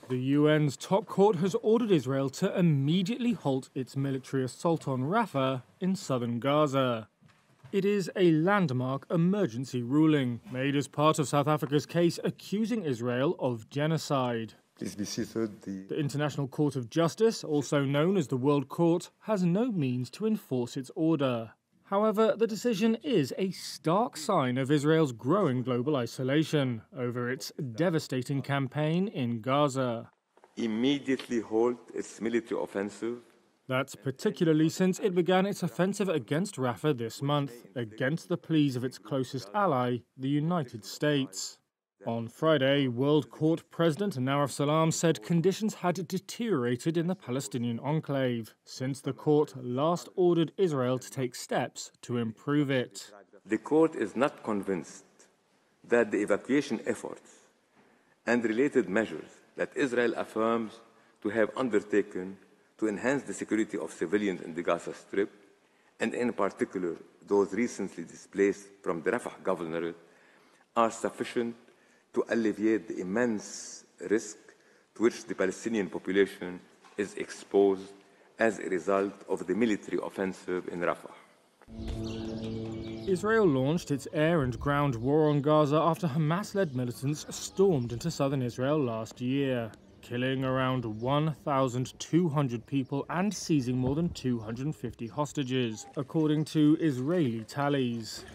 The UN's top court has ordered Israel to immediately halt its military assault on Rafah in southern Gaza. It is a landmark emergency ruling made as part of South Africa's case accusing Israel of genocide. Please be seated. The International Court of Justice, also known as the World Court, has no means to enforce its order. However, the decision is a stark sign of Israel's growing global isolation over its devastating campaign in Gaza. Immediately halt its military offensive. That's particularly since it began its offensive against Rafah this month, against the pleas of its closest ally, the United States. On Friday, World Court President Naraf Salam said conditions had deteriorated in the Palestinian enclave since the court last ordered Israel to take steps to improve it. The court is not convinced that the evacuation efforts and related measures that Israel affirms to have undertaken to enhance the security of civilians in the Gaza Strip, and in particular those recently displaced from the Rafah governorate, are sufficient to alleviate the immense risk to which the Palestinian population is exposed as a result of the military offensive in Rafah. Israel launched its air and ground war on Gaza after Hamas-led militants stormed into southern Israel last year, killing around 1,200 people and seizing more than 250 hostages, according to Israeli tallies.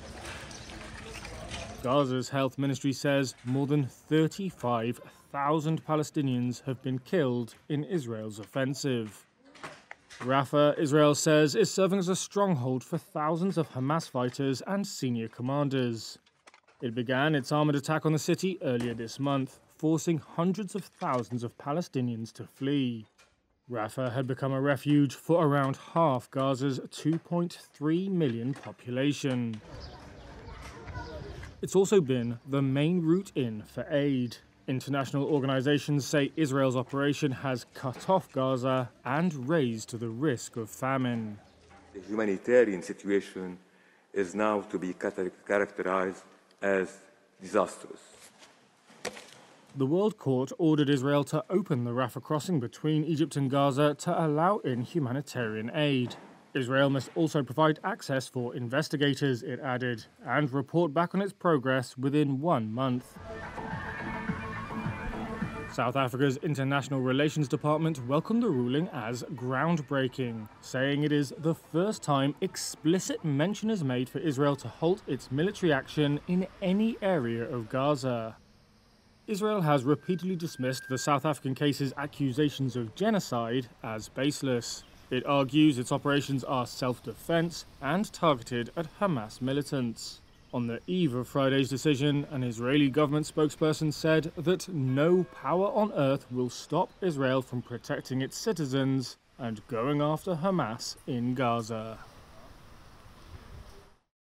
Gaza's health ministry says more than 35,000 Palestinians have been killed in Israel's offensive. Rafah, Israel says, is serving as a stronghold for thousands of Hamas fighters and senior commanders. It began its armored attack on the city earlier this month, forcing hundreds of thousands of Palestinians to flee. Rafah had become a refuge for around half Gaza's 2.3 million population. It's also been the main route in for aid. International organizations say Israel's operation has cut off Gaza and raised the risk of famine. The humanitarian situation is now to be characterized as disastrous. The World Court ordered Israel to open the Rafah crossing between Egypt and Gaza to allow in humanitarian aid. Israel must also provide access for investigators, it added, and report back on its progress within 1 month. South Africa's International Relations Department welcomed the ruling as groundbreaking, saying it is the first time explicit mention is made for Israel to halt its military action in any area of Gaza. Israel has repeatedly dismissed the South African case's accusations of genocide as baseless. It argues its operations are self-defense and targeted at Hamas militants. On the eve of Friday's decision, an Israeli government spokesperson said that no power on earth will stop Israel from protecting its citizens and going after Hamas in Gaza.